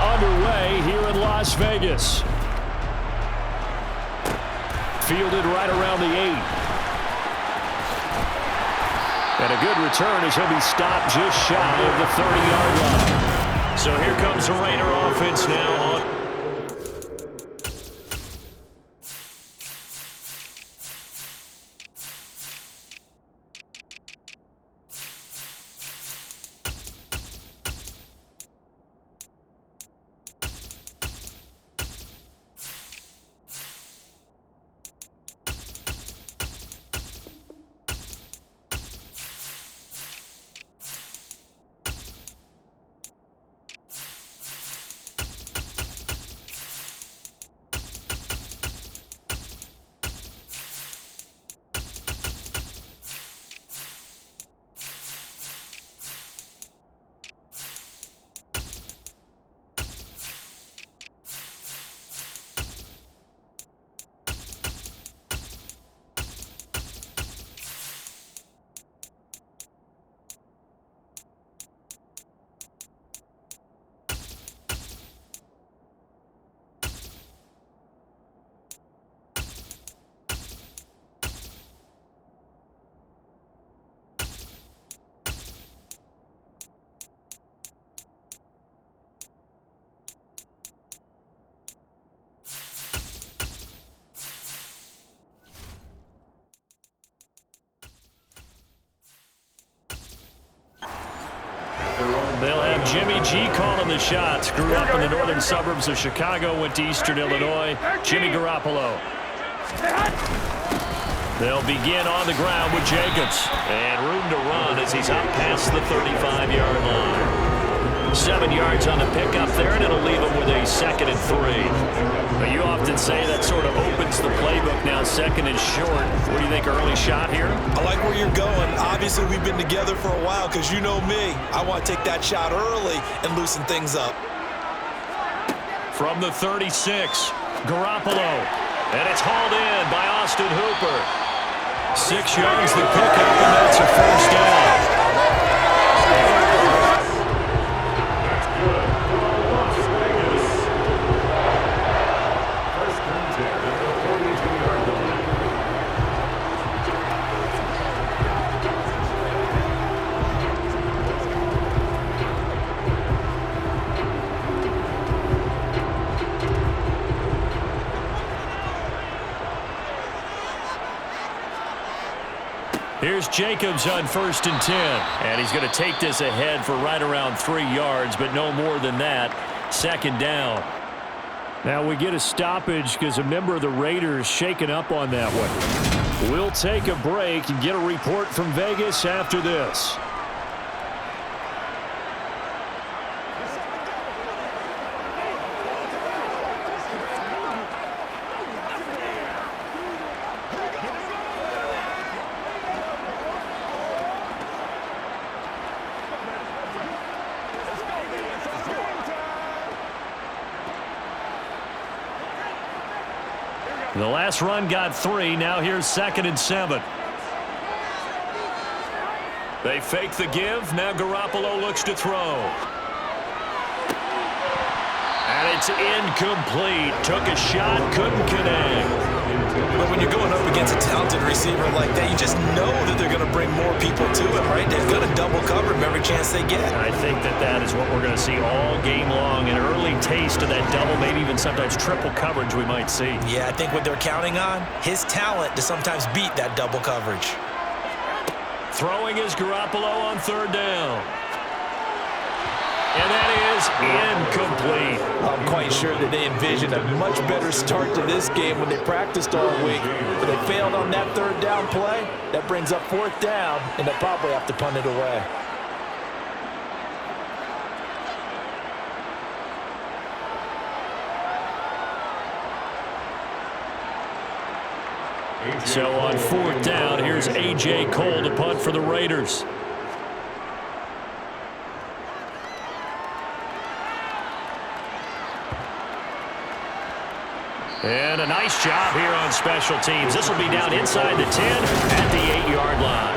underway here in Las Vegas. Fielded right around the 8. And a good return as he'll be stopped just shy of the 30-yard line. So here comes the Raider offense now on. They'll have Jimmy G calling the shots. Grew up in the northern suburbs of Chicago, went to Eastern Illinois. Jimmy Garoppolo. They'll begin on the ground with Jacobs. And room to run as he's up past the 35-yard line. 7 yards on the pickup there, and it'll leave him with a 2nd and 3. But you often say that sort of opens the playbook now, 2nd and short. What do you think, early shot here? I like where you're going. Obviously, we've been together for a while because you know me. I want to take that shot early and loosen things up. From the 36, Garoppolo. And it's hauled in by Austin Hooper. 6 yards the pickup, and that's a first down. Here's Jacobs on 1st and 10. And he's going to take this ahead for right around 3 yards, but no more than that. 2nd down. Now we get a stoppage because a member of the Raiders shaken up on that one. We'll take a break and get a report from Vegas after this. The last run got 3. Now here's 2nd and 7. They fake the give. Now Garoppolo looks to throw. And it's incomplete. Took a shot, couldn't connect. But when you're going up against a talented receiver like that, you just know that they're going to bring more people to him, right? They're going to double cover him every chance they get. I think that is what we're going to see all game long. An early taste of that double, maybe even sometimes triple coverage we might see. Yeah, I think what they're counting on, his talent to sometimes beat that double coverage. Throwing is Garoppolo on 3rd down. And that is incomplete. I'm quite sure that they envisioned a much better start to this game when they practiced all week. But they failed on that 3rd down play. That brings up 4th down, and they'll probably have to punt it away. So on 4th down, here's A.J. Cole to punt for the Raiders. And a nice job here on special teams. This will be down inside the 10 at the 8-yard line.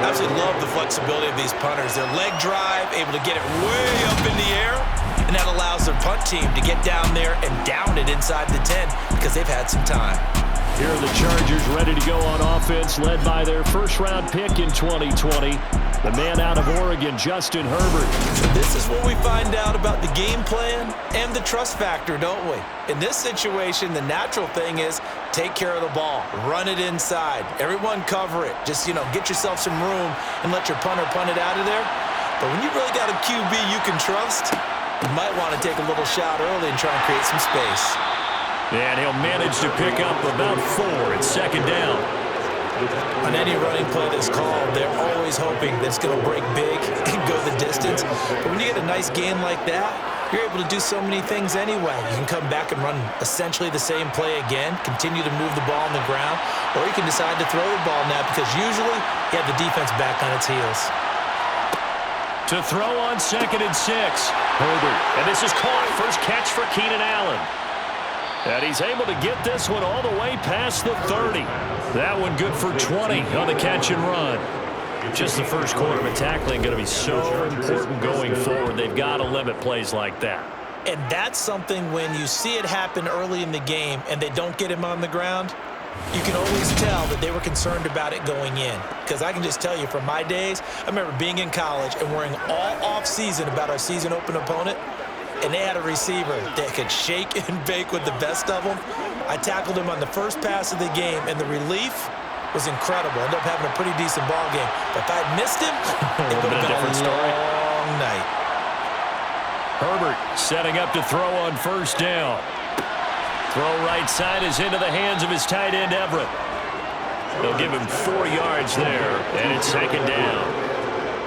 Absolutely love the flexibility of these punters. Their leg drive, able to get it way up in the air, and and that allows their punt team to get down there and down it inside the 10 because they've had some time. Here are the Chargers ready to go on offense, led by their first-round pick in 2020, the man out of Oregon, Justin Herbert. So this is what we find out about the game plan and the trust factor, don't we? In this situation, the natural thing is take care of the ball, run it inside, everyone cover it. Just, get yourself some room and let your punter punt it out of there. But when you really got a QB you can trust, you might want to take a little shot early and try and create some space. And he'll manage to pick up about 4 at second down. On any running play that's called, they're always hoping that it's going to break big and go the distance. But when you get a nice gain like that, you're able to do so many things anyway. You can come back and run essentially the same play again, continue to move the ball on the ground, or you can decide to throw the ball now because usually you have the defense back on its heels. To throw on 2nd and 6. Herbert. And this is caught. First catch for Keenan Allen. And he's able to get this one all the way past the 30. That one good for 20 on the catch and run. Just the first quarter of tackling going to be so important going forward. They've got to limit plays like that. And that's something when you see it happen early in the game and they don't get him on the ground, you can always tell that they were concerned about it going in. Because I can just tell you from my days, I remember being in college and worrying all off-season about our season open opponent. And they had a receiver that could shake and bake with the best of them. I tackled him on the first pass of the game, and the relief was incredible. Ended up having a pretty decent ball game. But if I had missed him, it would have been a different story. long night. Herbert setting up to throw on first down. Throw right side is into the hands of his tight end, Everett. They'll give him 4 yards there, and it's second down.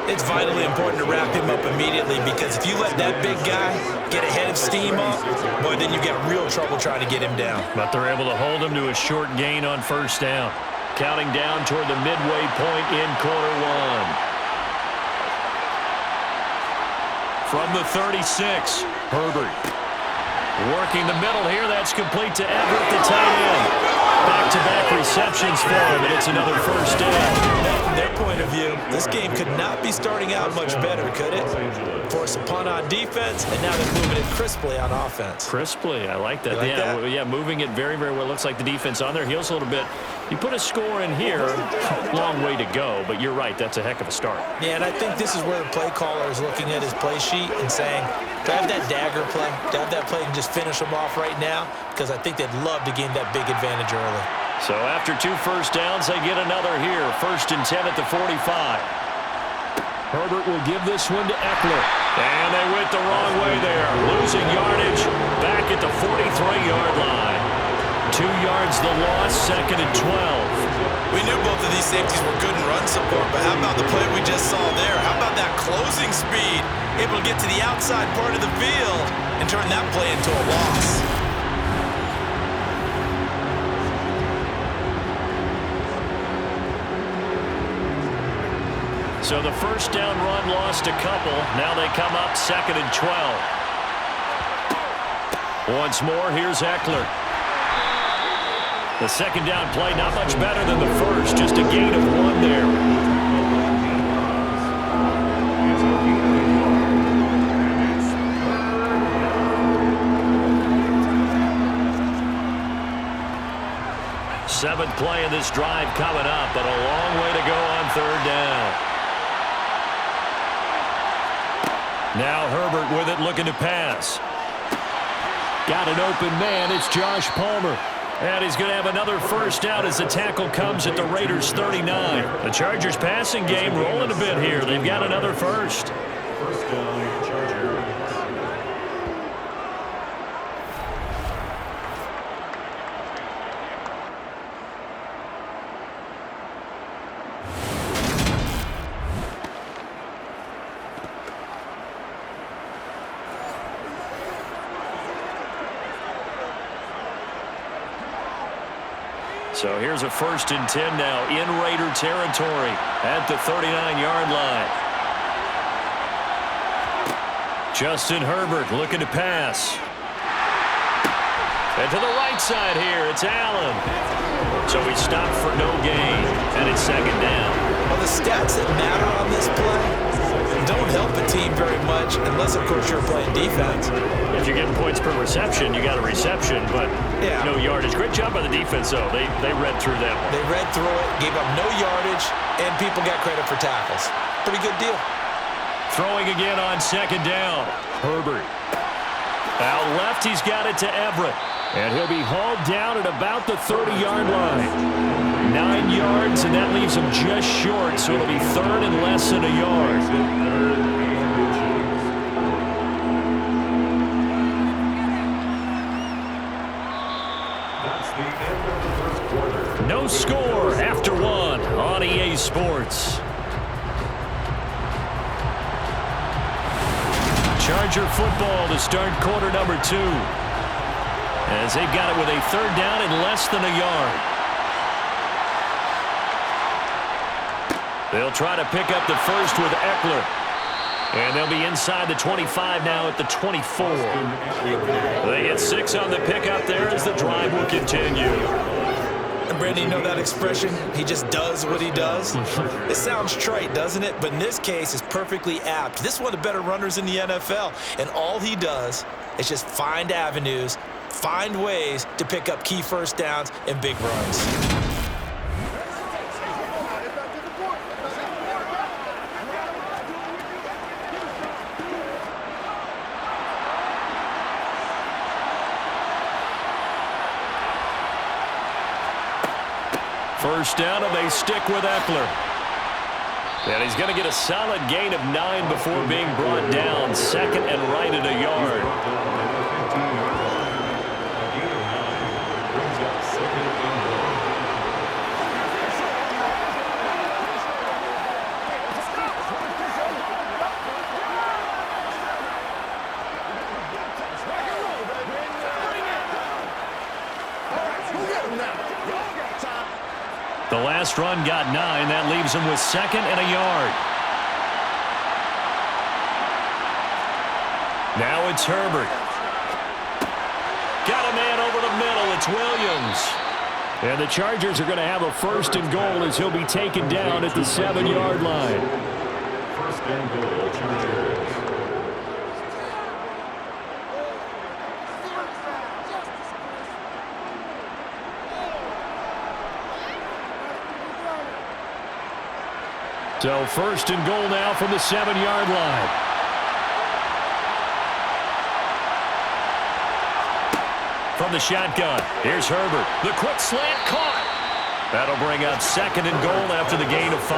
It's vitally important to wrap him up immediately because if you let that big guy get a head of steam up, boy, then you've got real trouble trying to get him down. But they're able to hold him to a short gain on first down. Counting down toward the midway point in quarter 1. From the 36, Herbert. Working the middle here, that's complete to Everett, the tight end. Back-to-back receptions for him, and it's another first down. From their point of view, this game could not be starting out much better, could it? Force a punt on defense, and now they're moving it crisply on offense. Crisply, I like that. Yeah, moving it very, very well. Looks like the defense on their heels a little bit. You put a score in here, long way to go, but you're right, that's a heck of a start. Yeah, and I think this is where the play caller is looking at his play sheet and saying, do I have that dagger play? Do I have that play and just finish them off right now? Because I think they'd love to gain that big advantage early. So after 2 first downs, they get another here. 1st and 10 at the 45. Herbert will give this one to Eckler. And they went the wrong way there. Losing yardage back at the 43-yard line. 2 yards the loss, 2nd and 12. We knew both of these safeties were good in run support, but how about the play we just saw there? How about that closing speed? Able to get to the outside part of the field and turn that play into a loss. So the first down run lost a couple. Now they come up 2nd and 12. Once more, here's Eckler. The second down play not much better than the first. Just a gain of 1 there. Seventh play of this drive coming up, but a long way to go on 3rd down. Now Herbert with it, looking to pass. Got an open man. It's Josh Palmer. And he's going to have another first down as the tackle comes at the Raiders' 39. The Chargers passing game rolling a bit here. They've got another first. First down, Chargers. So here's a 1st and 10 now in Raider territory at the 39-yard line. Justin Herbert looking to pass. And to the right side here, it's Allen. So he stopped for no gain, and it's 2nd down. Well, the stats that matter on this play don't help a team very much unless, of course, you're playing defense. If you're getting points per reception, you got a reception, but no yardage. Great job by the defense, though. They read through that one. They read through it, gave up no yardage, and people got credit for tackles. Pretty good deal. Throwing again on second down. Herbert. Out left, he's got it to Everett. And he'll be hauled down at about the 30-yard line. 9 yards, and that leaves him just short, so it'll be third and less than a yard. No score after one on EA Sports. Charger football to start quarter number 2. As they've got it with a third down and less than a yard. They'll try to pick up the first with Eckler. And they'll be inside the 25 now at the 24. They get 6 on the pickup there as the drive will continue. And Brandon, you know that expression? He just does what he does? It sounds trite, doesn't it? But in this case, it's perfectly apt. This is one of the better runners in the NFL. And all he does is just find avenues, find ways to pick up key first downs and big runs. First down, and they stick with Eckler. And he's going to get a solid gain of 9 before being brought down. Second and right at a yard. The last run got 9. That leaves him with second and a yard. Now it's Herbert. Got a man over the middle. It's Williams. And the Chargers are going to have a first and goal as he'll be taken down at the 7-yard line. First and goal, Chargers. So first and goal now from the 7-yard line. From the shotgun, here's Herbert. The quick slant caught. That'll bring up second and goal after the gain of 5.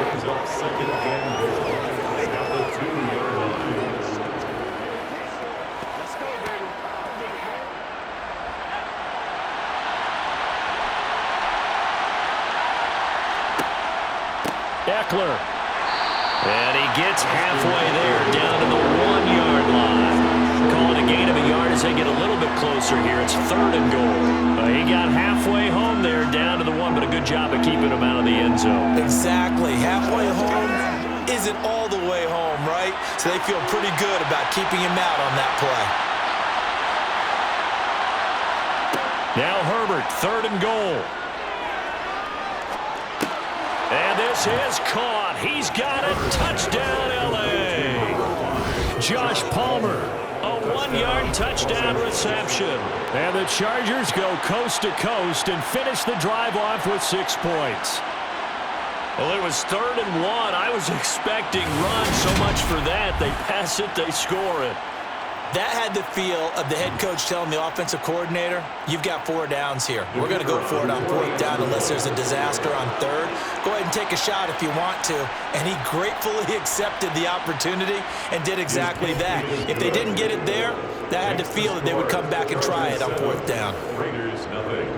Brings up second and goal. At the 2-yard line. Eckler. And he gets halfway there, down to the 1-yard line. Calling a gain of a yard as they get a little bit closer here. It's third and goal. He got halfway home there, down to the 1, but a good job of keeping him out of the end zone. Exactly. Halfway home isn't all the way home, right? So they feel pretty good about keeping him out on that play. Now Herbert, third and goal. And this is caught. He's got it. Touchdown, L.A. Josh Palmer, a 1-yard touchdown reception. And the Chargers go coast to coast and finish the drive off with 6 points. Well, it was third and 1. I was expecting runs. So much for that. They pass it, they score it. That had the feel of the head coach telling the offensive coordinator, you've got 4 downs here. We're going to go for it on 4th down unless there's a disaster on 3rd. Go ahead and take a shot if you want to. And he gratefully accepted the opportunity and did exactly that. If they didn't get it there, that had the feel that they would come back and try it on 4th down. Raiders, nothing.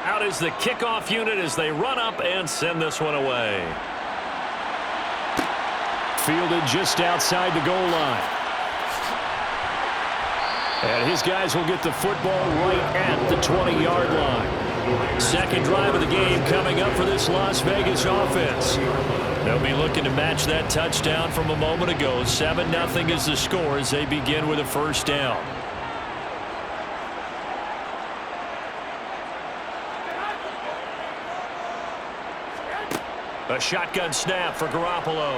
Out is the kickoff unit as they run up and send this one away. Fielded just outside the goal line. And his guys will get the football right at the 20-yard line. Second drive of the game coming up for this Las Vegas offense. They'll be looking to match that touchdown from a moment ago. 7-0 is the score as they begin with a first down. A shotgun snap for Garoppolo.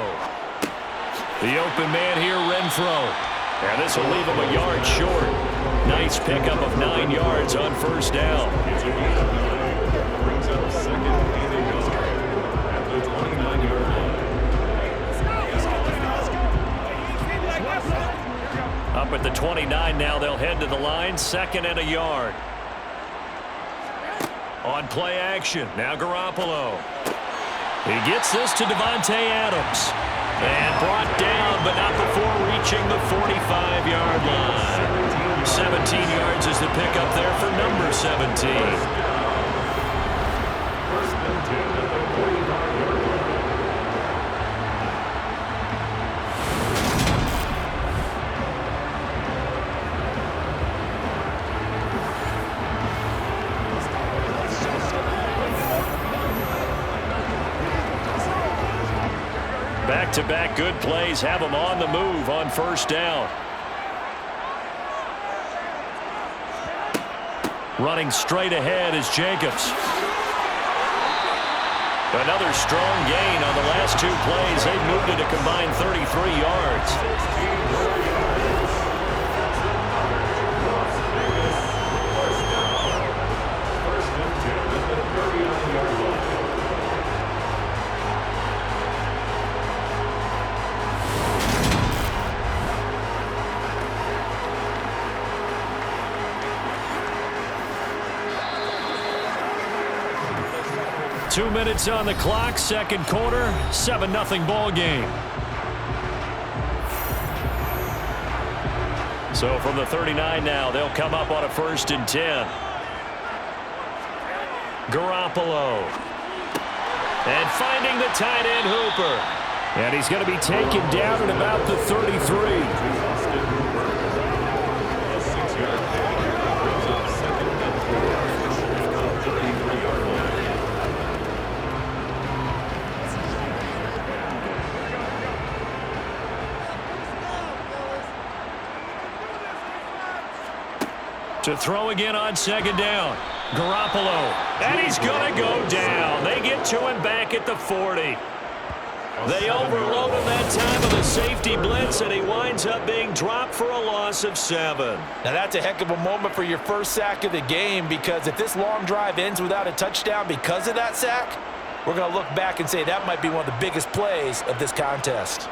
The open man here, Renfro. And this will leave him a yard short. Nice pickup of 9 yards on first down. Brings up second and a yard at the 29-yard line. Up at the 29 now, they'll head to the line. Second and a yard. On play action, now Garoppolo. He gets this to Devontae Adams. And brought down, but not before reaching the 45-yard line. 17 yards is the pickup there for number 17. First and 10 at the 45-yard line. Back-to-back good plays have them on the move on first down. Running straight ahead is Jacobs. Another strong gain on the last 2 plays. They've moved it a combined 33 yards. First and 10 at the 39-yard line. Two minutes on the clock, second quarter, 7-0 ball game. So from the 39 now, they'll come up on a first and 10. Garoppolo. And finding the tight end Hooper. And he's going to be taken down at about the 33. To throw again on second down. Garoppolo. And he's going to go down. They get to him back at the 40. They overload him that time with a safety blitz, and he winds up being dropped for a loss of 7. Now that's a heck of a moment for your first sack of the game, because if this long drive ends without a touchdown because of that sack, we're going to look back and say that might be one of the biggest plays of this contest.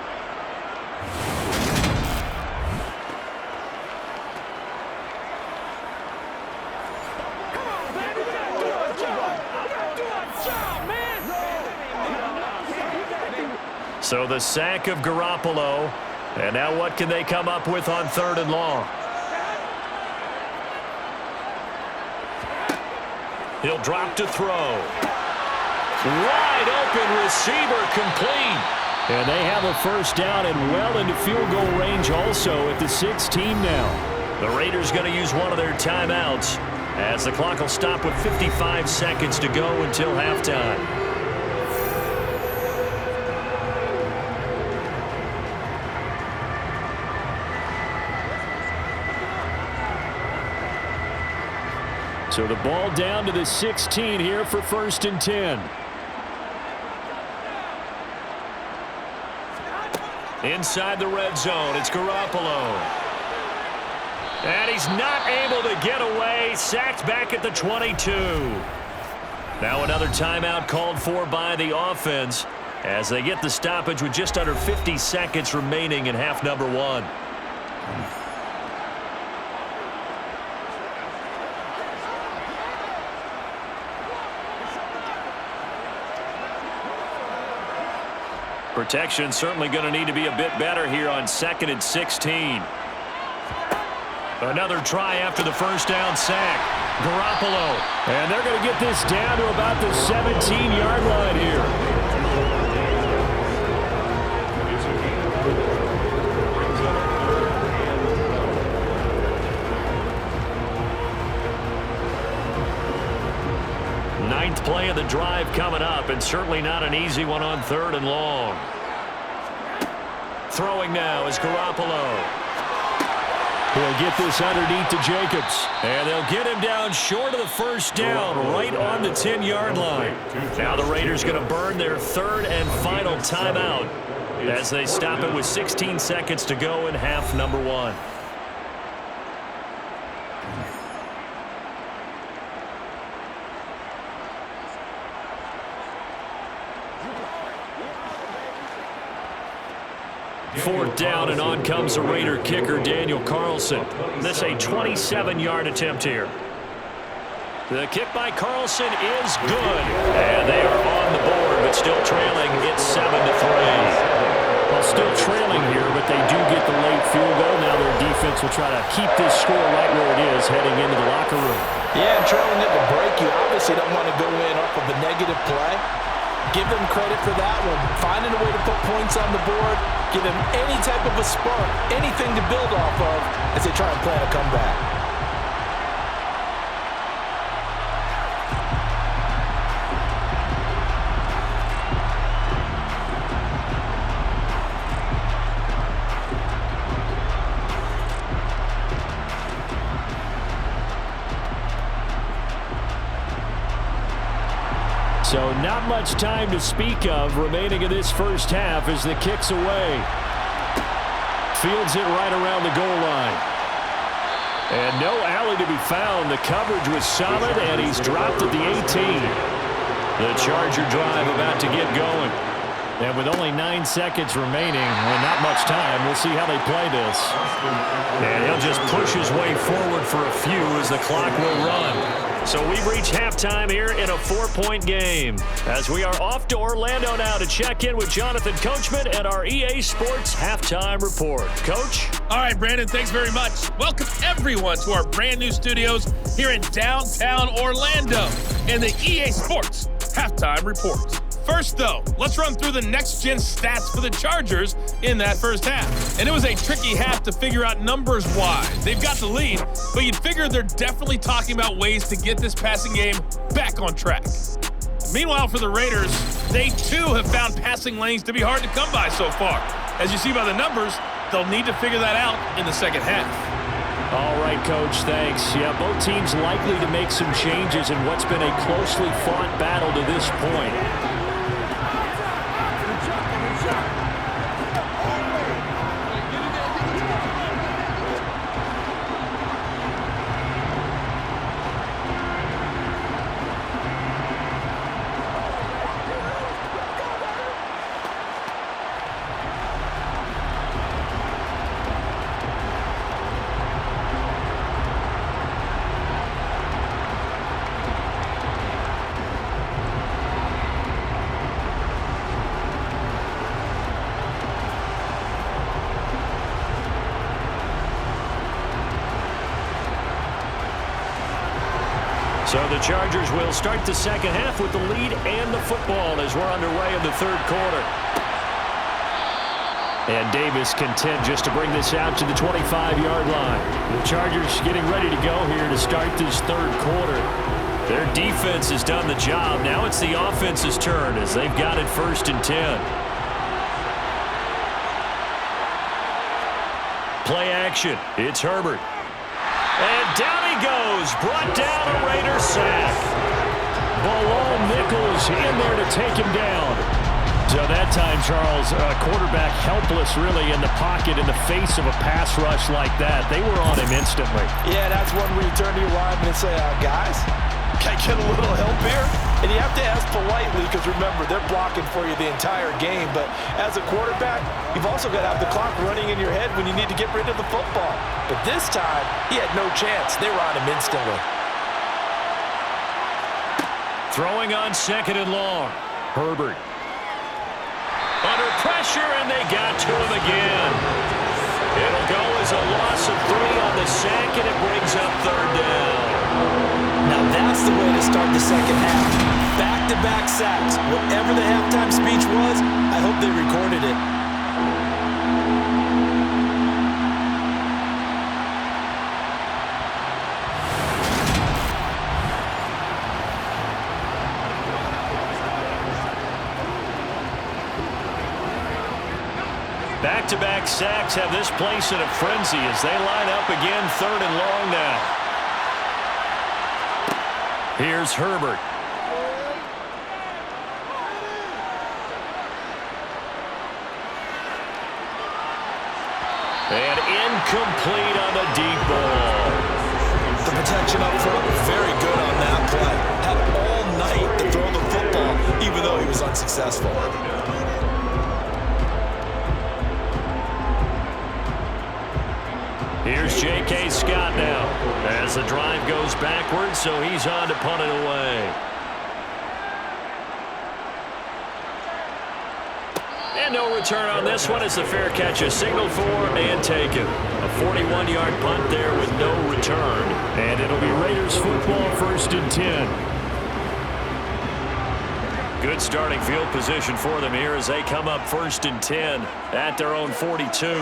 So the sack of Garoppolo. And now what can they come up with on third and long? He'll drop to throw. Wide open receiver complete. And they have a first down and well into field goal range also at the 16 now. The Raiders going to use one of their timeouts as the clock will stop with 55 seconds to go until halftime. So the ball down to the 16 here for first and 10. Inside the red zone, it's Garoppolo. And he's not able to get away. Sacked back at the 22. Now another timeout called for by the offense as they get the stoppage with just under 50 seconds remaining in half number 1. Protection certainly going to need to be a bit better here on second and 16. Another try after the first down sack. Garoppolo. And they're going to get this down to about the 17-yard line here. Ninth play of the drive coming up, and certainly not an easy one on 3rd and long. Throwing now is Garoppolo. He'll get this underneath to Jacobs. And they'll get him down short of the first down, right on the 10-yard line. Now the Raiders going to burn their 3rd and final timeout as they stop it with 16 seconds to go in half number 1. Fourth down, and on comes the Raider kicker, Daniel Carlson. This a 27-yard attempt here. The kick by Carlson is good. And they are on the board, but still trailing. It's 7-3. Well, still trailing here, but they do get the late field goal. Now their defense will try to keep this score right where it is heading into the locker room. Yeah, and trailing at the break, you obviously don't want to go in off of a negative play. Give them credit for that one. Finding a way to put points on the board, give them any type of a spark, anything to build off of as they try and plan a comeback. So not much time to speak of remaining in this first half as the kick's away. Fields it right around the goal line. And no alley to be found. The coverage was solid, and he's dropped at the 18. The Charger drive about to get going. And with only 9 seconds remaining, and not much time, we'll see how they play this. And he'll just push his way forward for a few as the clock will run. So we've reached halftime here in a 4-point game as we are off to Orlando now to check in with Jonathan Coachman and our EA Sports Halftime Report. Coach? All right, Brandon, thanks very much. Welcome, everyone, to our brand new studios here in downtown Orlando and the EA Sports Halftime Report. First, though, let's run through the next-gen stats for the Chargers in that first half. And it was a tricky half to figure out numbers-wise. They've got the lead, but you'd figure they're definitely talking about ways to get this passing game back on track. Meanwhile, for the Raiders, they, too, have found passing lanes to be hard to come by so far. As you see by the numbers, they'll need to figure that out in the second half. All right, Coach, thanks. Yeah, both teams likely to make some changes in what's been a closely fought battle to this point. So the Chargers will start the second half with the lead and the football as we're underway in the third quarter. And Davis content just to bring this out to the 25-yard line. The Chargers getting ready to go here to start this third quarter. Their defense has done the job. Now it's the offense's turn as they've got it 1st and 10. Play action. It's Herbert. And down he goes. Brought down a Raider sack. Bilal Nichols in there to take him down. So that time, Charles, quarterback helpless really in the pocket in the face of a pass rush like that. They were on him instantly. Yeah, that's one where you turn to your lineman and say, guys, can I get a little help here? And you have to ask politely because, remember, they're blocking for you the entire game. But as a quarterback, you've also got to have the clock running in your head when you need to get rid of the football. But this time, he had no chance. They were on him instantly. Throwing on 2nd and long. Herbert. Under pressure, and they got to him again. It'll go as has a loss of 3 on the sack, and it brings up third down. Now that's the way to start the second half. Back-to-back sacks. Whatever the halftime speech was, I hope they recorded it. Back-to-back sacks have this place in a frenzy as they line up again, 3rd and long now. Here's Herbert. And incomplete on the deep ball. The protection up front, very good on that play. Had all night to throw the football, even though he was unsuccessful. Here's J.K. Scott now as the drive goes backwards, so he's on to punt it away. And no return on this one as the fair catch is signaled for and taken. A 41-yard punt there with no return. And it'll be Raiders football, 1st and 10. Good starting field position for them here as they come up 1st and 10 at their own 42.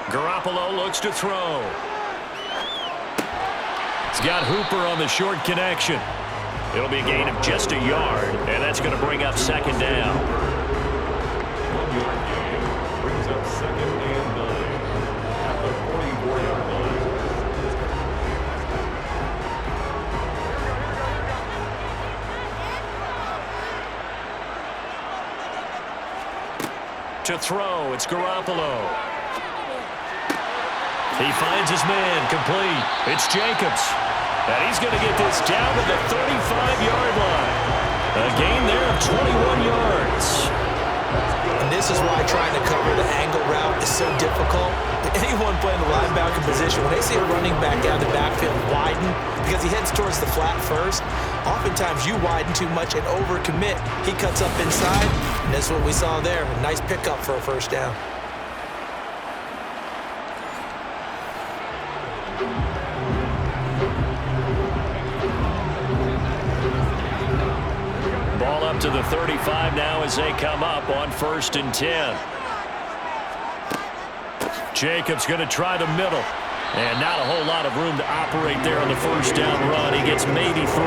Garoppolo looks to throw. He's got Hooper on the short connection. It'll be a gain of just a yard, and that's going to bring up 2nd down. 1-yard gain brings up 2nd and 9 at the 44-yard line. To throw, it's Garoppolo. He finds his man, complete. It's Jacobs. And he's going to get this down to the 35-yard line. A gain there of 21 yards. And this is why trying to cover the angle route is so difficult. Anyone playing the linebacker position, when they see a running back out of the backfield widen, because he heads towards the flat first, oftentimes you widen too much and overcommit. He cuts up inside, and that's what we saw there. A nice pickup for a 1st down. Ball up to the 35 now as they come up on 1st and 10. Jacobs going to try the middle. And not a whole lot of room to operate there on the 1st down run. He gets maybe 3.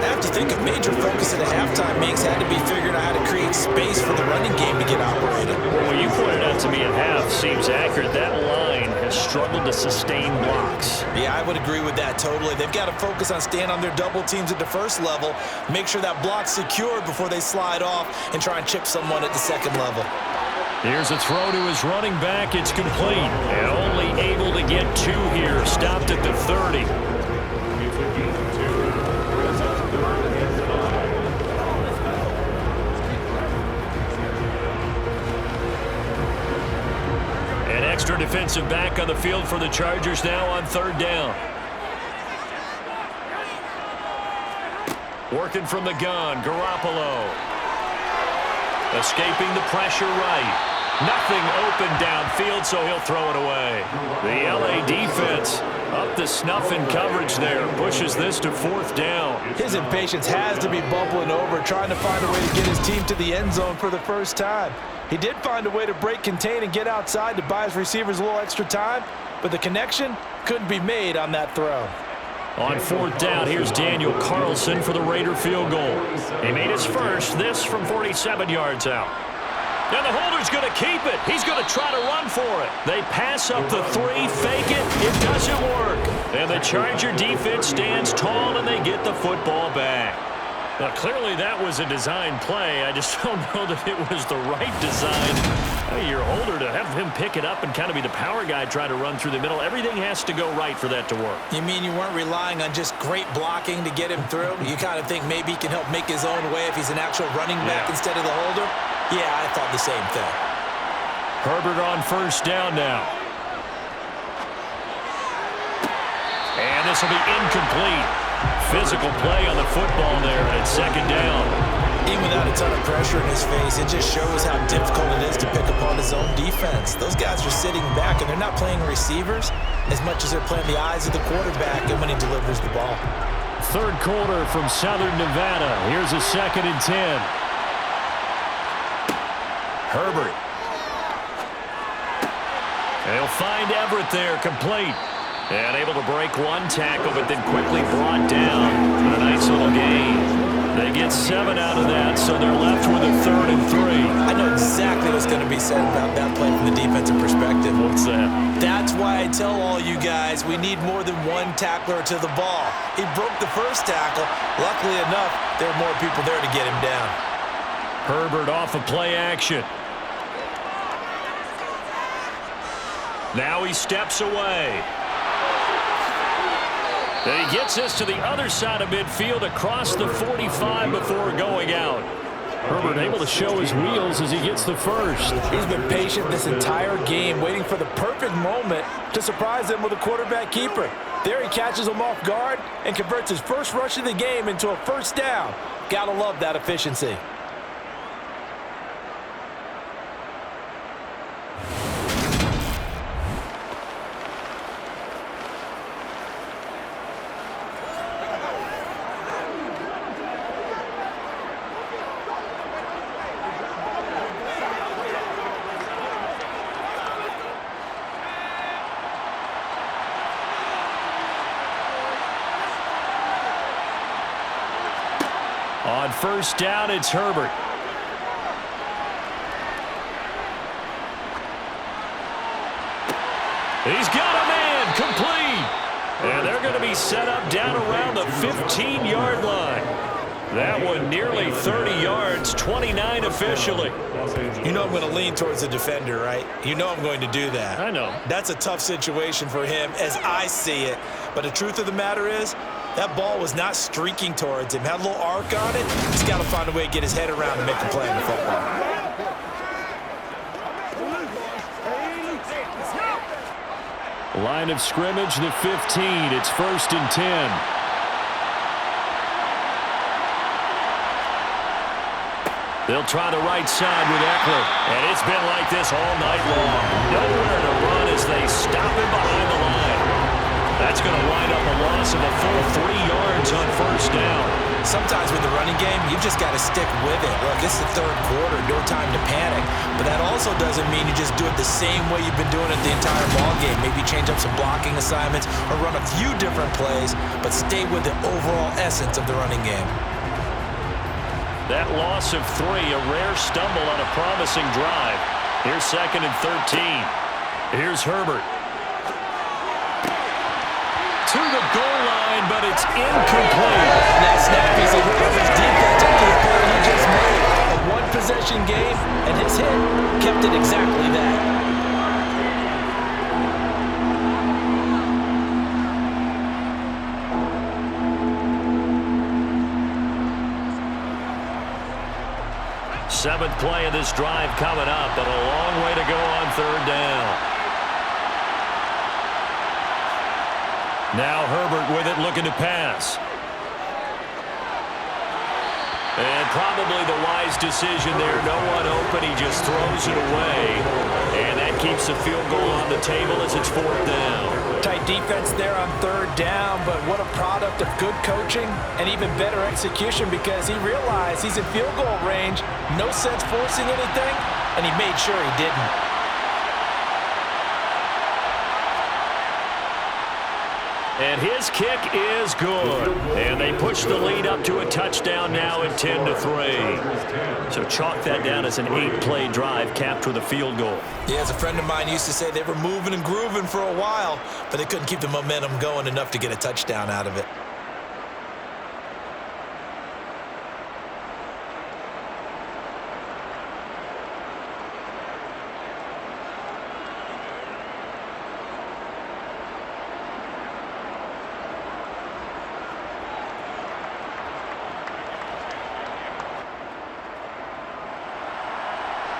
I have to think a major focus at the halftime meetings had to be figuring out how to create space for the running game to get operated. Well, when you pointed out to me at half, seems accurate. That line has struggled to sustain blocks. Yeah, I would agree with that totally. They've got to focus on staying on their double teams at the 1st level, make sure that block's secured before they slide off and try and chip someone at the 2nd level. Here's a throw to his running back. It's complete. And only able to get 2 here. Stopped at the 30. An extra defensive back on the field for the Chargers now on 3rd down. Working from the gun, Garoppolo. Escaping the pressure right. Nothing open downfield, so he'll throw it away. The L.A. defense up the snuff in coverage there. Pushes this to 4th down. His impatience has to be bubbling over, trying to find a way to get his team to the end zone for the 1st time. He did find a way to break, contain, and get outside to buy his receivers a little extra time, but the connection couldn't be made on that throw. On 4th down, here's Daniel Carlson for the Raider field goal. He made his first, this from 47 yards out. And the holder's going to keep it. He's going to try to run for it. They pass up the 3, fake it. It doesn't work. And the Charger defense stands tall, and they get the football back. Now, clearly that was a design play. I just don't know that it was the right design. Your holder to have him pick it up and kind of be the power guy trying to run through the middle. Everything has to go right for that to work. You mean you weren't relying on just great blocking to get him through? You kind of think maybe he can help make his own way if he's an actual running back instead of the holder? Yeah, I thought the same thing. Herbert on 1st down now. And this will be incomplete. Physical play on the football there, and it's 2nd down. Even without a ton of pressure in his face, it just shows how difficult it is to pick upon his own defense. Those guys are sitting back, and they're not playing receivers as much as they're playing the eyes of the quarterback and when he delivers the ball. Third quarter from Southern Nevada. Here's a 2nd and 10. Herbert. They'll find Everett there, complete. And able to break one tackle, but then quickly brought down. A nice little gain. They get 7 out of that, so they're left with a 3rd and 3. I know exactly what's going to be said about that play from the defensive perspective. What's that? That's why I tell all you guys we need more than one tackler to the ball. He broke the first tackle. Luckily enough, there are more people there to get him down. Herbert off of play action. Now he steps away. And he gets this to the other side of midfield across the 45 before going out. Herbert able to show his wheels as he gets the first. He's been patient this entire game, waiting for the perfect moment to surprise him with a quarterback keeper. There he catches him off guard and converts his first rush of the game into a first down. Gotta love that efficiency. On first down, it's Herbert. He's got a man, complete. And they're going to be set up down around the 15-yard line. That one nearly 30 yards, 29 officially. You know I'm going to lean towards the defender, right? You know I'm going to do that. I know. That's a tough situation for him as I see it. But the truth of the matter is, that ball was not streaking towards him. Had a little arc on it. He's got to find a way to get his head around and make a play in the football. Line of scrimmage, the 15. It's 1st and 10. They'll try the right side with Eckler. And it's been like this all night long. Nowhere to run as they stop him behind the line. That's going to wind up a loss of a full 3 yards on first down. Sometimes with the running game, you just got to stick with it. Look, it's the third quarter, no time to panic. But that also doesn't mean you just do it the same way you've been doing it the entire ball game. Maybe change up some blocking assignments or run a few different plays, but stay with the overall essence of the running game. That loss of 3, a rare stumble on a promising drive. Here's 2nd and 13. Here's Herbert. To the goal line, but it's incomplete. That snap piece of Herbert's defense after the play he just made. A one-possession game, and his hit kept it exactly that. Seventh play of this drive coming up, but a long way to go on third down. Now Herbert with it, looking to pass. And probably the wise decision there. No one open. He just throws it away. And that keeps the field goal on the table as it's 4th down. Tight defense there on third down, but what a product of good coaching and even better execution because he realized he's in field goal range. No sense forcing anything, and he made sure he didn't. And his kick is good. And they push the lead up to a touchdown now at 10-3. So chalk that down as an 8-play drive capped with a field goal. Yeah, as a friend of mine used to say, they were moving and grooving for a while, but they couldn't keep the momentum going enough to get a touchdown out of it.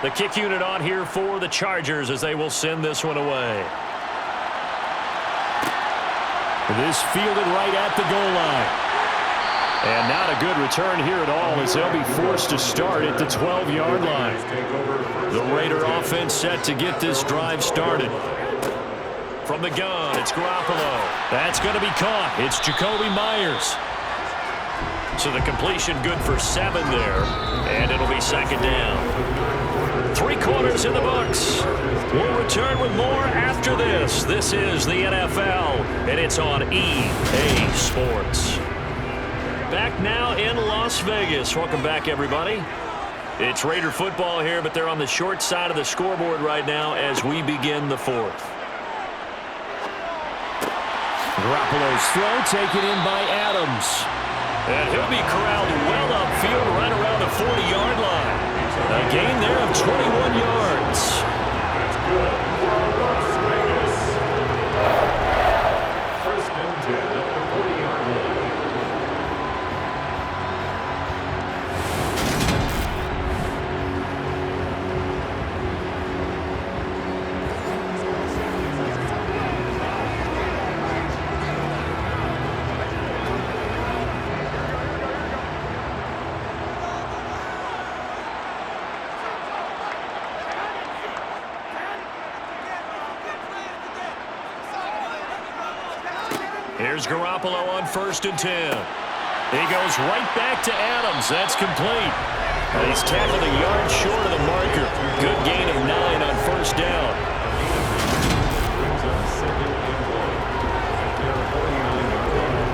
The kick unit on here for the Chargers as they will send this one away. This fielded right at the goal line. And not a good return here at all as they'll be forced to start at the 12-yard line. The Raider offense set to get this drive started. From the gun, it's Garoppolo. That's going to be caught. It's Jacoby Myers. So the completion good for 7 there, and it'll be second down. 3 quarters in the books. We'll return with more after this. This is the NFL, and it's on EA Sports. Back now in Las Vegas. Welcome back, everybody. It's Raider football here, but they're on the short side of the scoreboard right now as we begin the 4th. Garoppolo's throw taken in by Adams. And he'll be corralled well upfield right around the 40-yard line. A gain there of 21 yards. That's good for Las Vegas. First and 10 at the 40-yard line. Here's Garoppolo on 1st and 10. He goes right back to Adams. That's complete. And he's tackled a yard short of the marker. Good gain of 9 on 1st down. Brings up 2nd and 1 at their 49-yard line.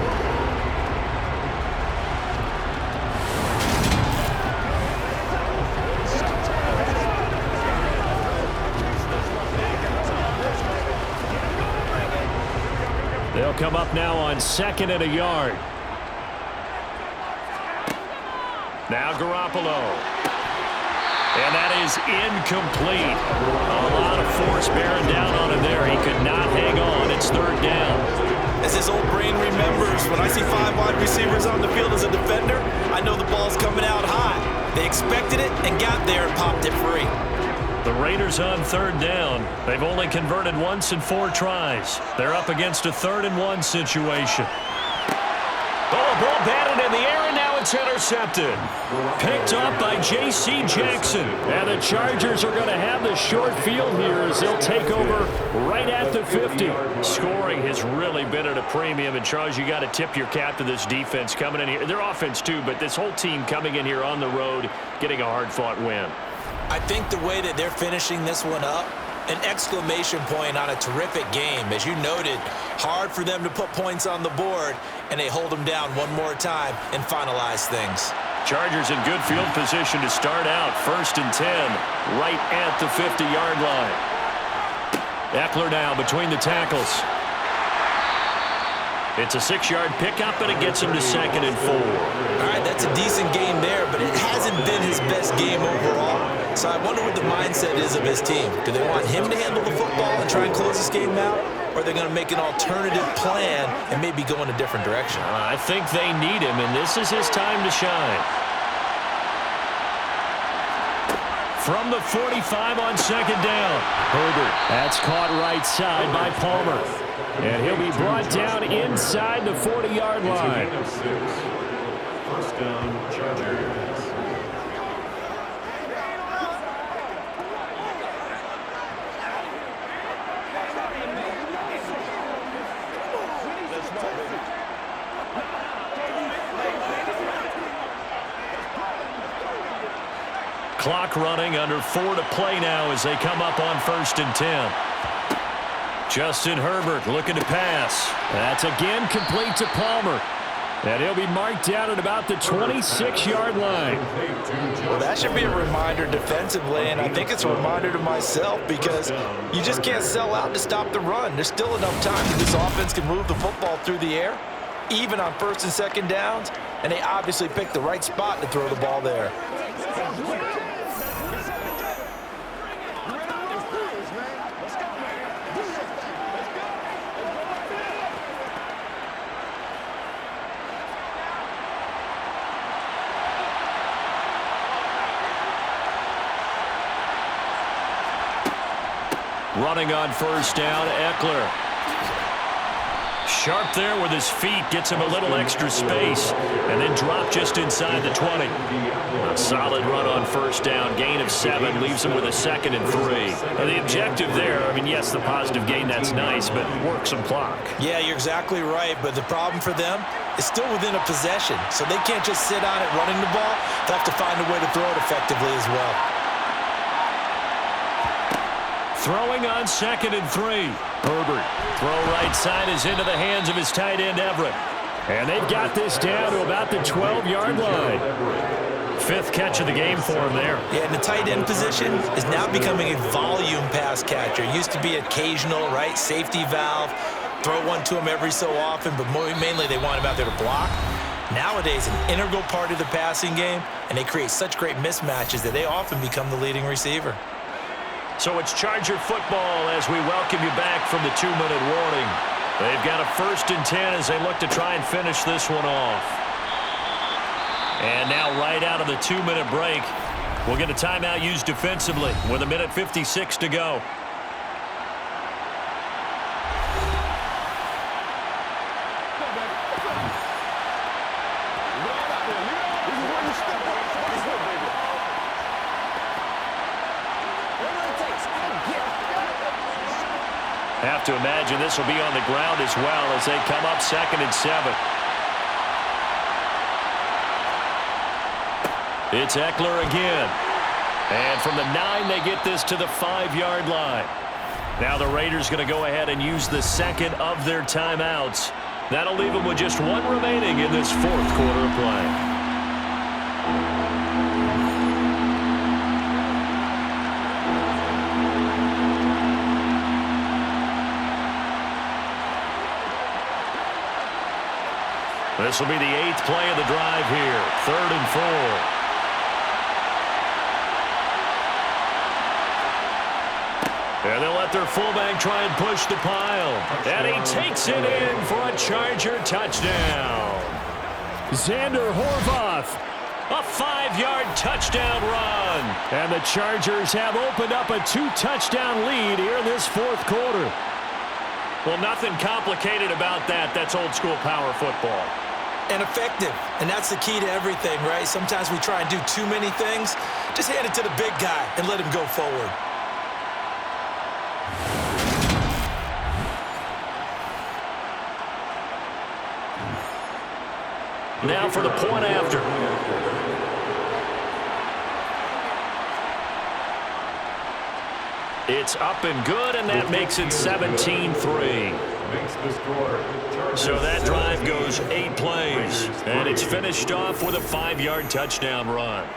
They'll come up now on 2nd and a yard. Now Garoppolo. And that is incomplete. A lot of force bearing down on him there. He could not hang on. It's 3rd down. As his old brain remembers, when I see 5 wide receivers on the field as a defender, I know the ball's coming out high. They expected it and got there and popped it free. The Raiders on 3rd down. They've only converted once in 4 tries. They're up against a 3rd and 1 situation. Oh, ball batted in the air, and now it's intercepted. Picked up by J.C. Jackson. And the Chargers are going to have the short field here as they'll take over right at the 50. Scoring has really been at a premium. And, Charles, you got to tip your cap to this defense coming in here. Their offense, too, but this whole team coming in here on the road, getting a hard-fought win. I think the way that they're finishing this one up, an exclamation point on a terrific game. As you noted, hard for them to put points on the board, and they hold them down one more time and finalize things. Chargers in good field position to start out. 1st and 10, right at the 50-yard line. Eckler now between the tackles. It's a 6-yard pickup, and it gets him to 2nd and 4. All right, that's a decent game there, but it hasn't been his best game overall. So I wonder what the mindset is of his team. Do they want him to handle the football and try and close this game out? Or are they going to make an alternative plan and maybe go in a different direction? I think they need him, and this is his time to shine. From the 45 on 2nd down. Herbert. That's caught right side by Palmer. And he'll be brought down inside the 40-yard line. 1st down, Chargers. Clock running, under 4 to play now as they come up on 1st and 10. Justin Herbert looking to pass. That's again complete to Palmer. And he'll be marked down at about the 26-yard line. Well, that should be a reminder defensively, and I think it's a reminder to myself because you just can't sell out to stop the run. There's still enough time that this offense can move the football through the air, even on 1st and 2nd downs, and they obviously picked the right spot to throw the ball there. Running on 1st down, Eckler. Sharp there with his feet, gets him a little extra space, and then drop just inside the 20. A solid run on first down, gain of 7, leaves him with a 2nd and 3. Now the objective there, I mean, yes, the positive gain, that's nice, but work some clock. Yeah, you're exactly right, but the problem for them is still within a possession, so they can't just sit on it running the ball. They'll have to find a way to throw it effectively as well. Throwing on 2nd and 3. Herbert. Throw right side is into the hands of his tight end, Everett. And they've got this down to about the 12-yard line. 5th catch of the game for him there. Yeah, and the tight end position is now becoming a volume pass catcher. It used to be occasional, right? Safety valve. Throw one to him every so often, but mainly they want him out there to block. Nowadays, an integral part of the passing game, and they create such great mismatches that they often become the leading receiver. So it's Charger football as we welcome you back from the 2-minute warning. They've got a 1st and 10 as they look to try and finish this one off. And now right out of the 2-minute break, we'll get a timeout used defensively with 1:56 to go. Have to imagine this will be on the ground as well as they come up 2nd and 7. It's Eckler again. And from the 9, they get this to the 5-yard line. Now the Raiders going to go ahead and use the 2nd of their timeouts. That'll leave them with just 1 remaining in this 4th quarter of play. This will be the 8th play of the drive here. 3rd and 4. And they'll let their fullback try and push the pile. And he takes it in for a Charger touchdown. Xander Horvath. A 5-yard touchdown run. And the Chargers have opened up a 2-touchdown lead here in this 4th quarter. Well, nothing complicated about that. That's old-school power football. And effective. And that's the key to everything, right? Sometimes we try and do too many things. Just hand it to the big guy and let him go forward. Now for the point after. It's up and good, and that makes it 17-3. So that drive goes 8 plays, and it's finished off with a 5-yard touchdown run.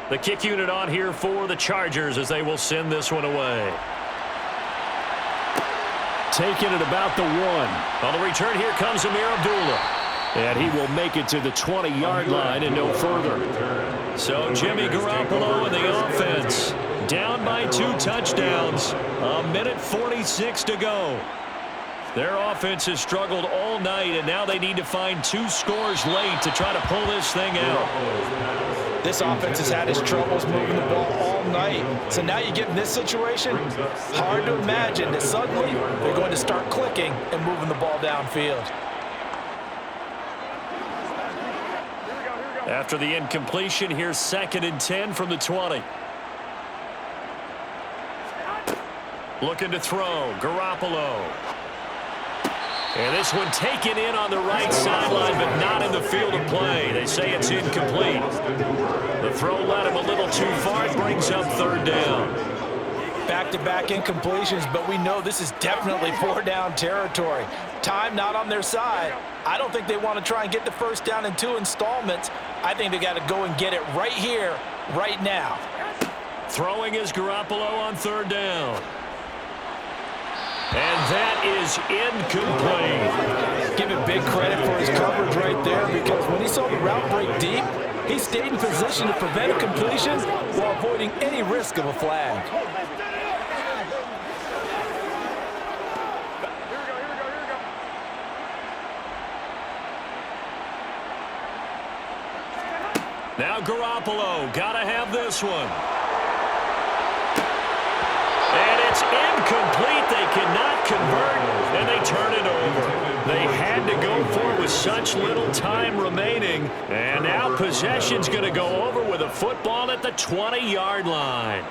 The kick unit on here for the Chargers as they will send this one away. Taking it about the 1. On the return, here comes Amir Abdullah. And he will make it to the 20-yard line and no further. So Jimmy Garoppolo and the offense down by 2 touchdowns. 1:46 to go. Their offense has struggled all night, and now they need to find 2 scores late to try to pull this thing out. This offense has had its troubles moving the ball all night. So now you get in this situation, hard to imagine that suddenly they're going to start clicking and moving the ball downfield. After the incompletion, here's 2nd and 10 from the 20. Looking to throw, Garoppolo. And this one taken in on the right sideline, but not in the field of play. They say it's incomplete. The throw led him a little too far. It brings up 3rd down. Back-to-back incompletions, but we know this is definitely 4-down territory. Time not on their side. I don't think they want to try and get the 1st down in 2 installments. I think they got to go and get it right here, right now. Throwing is Garoppolo on 3rd down. And that is incomplete. Give him big credit for his coverage right there, because when he saw the route break deep, he stayed in position to prevent a completion while avoiding any risk of a flag. Now Garoppolo, gotta have this one. And it's incomplete. They cannot convert, and they turn it over. They had to go for it with such little time remaining. And now possession's going to go over with a football at the 20-yard line.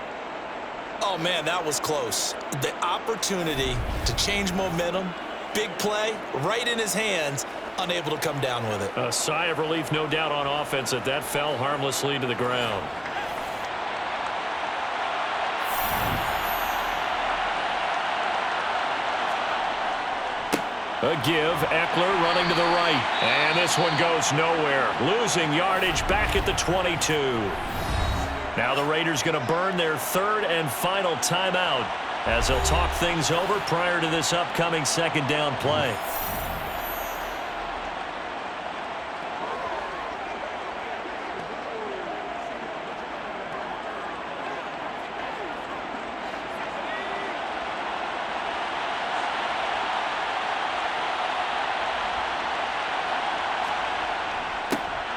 Oh, man, that was close. The opportunity to change momentum, big play, right in his hands, unable to come down with it. A sigh of relief, no doubt, on offense that fell harmlessly to the ground. A give, Eckler running to the right. And this one goes nowhere. Losing yardage back at the 22. Now the Raiders going to burn their third and final timeout as they'll talk things over prior to this upcoming second down play.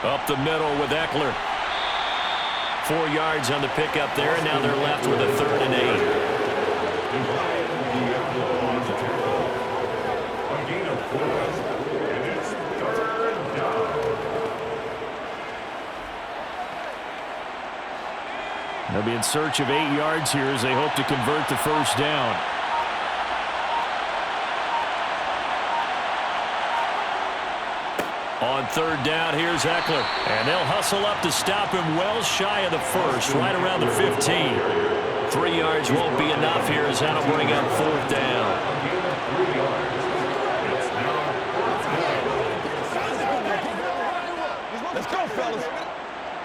Up the middle with Eckler. 4 yards on the pickup there, and now they're left with a 3rd and 8. A gain of 4, and it's 3rd down. They'll be in search of 8 yards here as they hope to convert the first down. On 3rd down, here's Eckler. And they'll hustle up to stop him well shy of the first, right around the 15. 3 yards won't be enough here as that'll bring up 4th down. Let's go, fellas.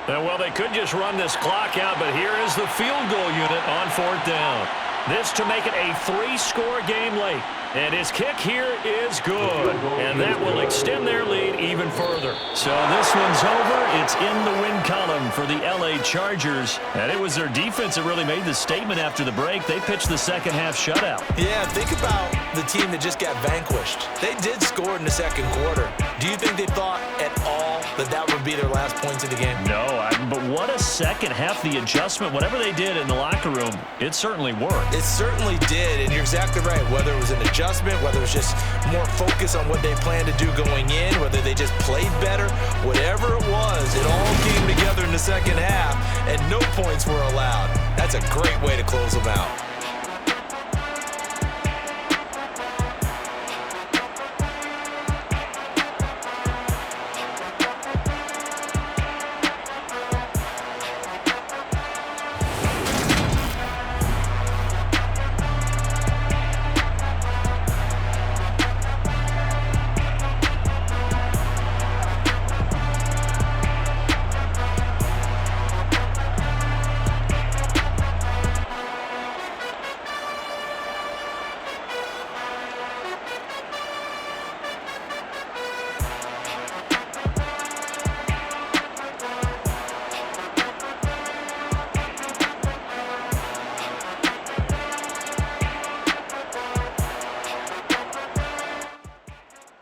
Well, they could just run this clock out, but here is the field goal unit on 4th down. This to make it a 3-score game late. And his kick here is good. And that will extend their lead even further. So this one's over. It's in the win column for the L.A. Chargers. And it was their defense that really made the statement after the break. They pitched the second half shutout. Yeah, think about the team that just got vanquished. They did score in the second quarter. Do you think they thought at all that would be their last points of the game? No, but what a second half. The adjustment, whatever they did in the locker room, it certainly worked. It certainly did, and you're exactly right. Whether it was an adjustment, whether it was just more focus on what they planned to do going in, whether they just played better, whatever it was, it all came together in the second half, and no points were allowed. That's a great way to close them out.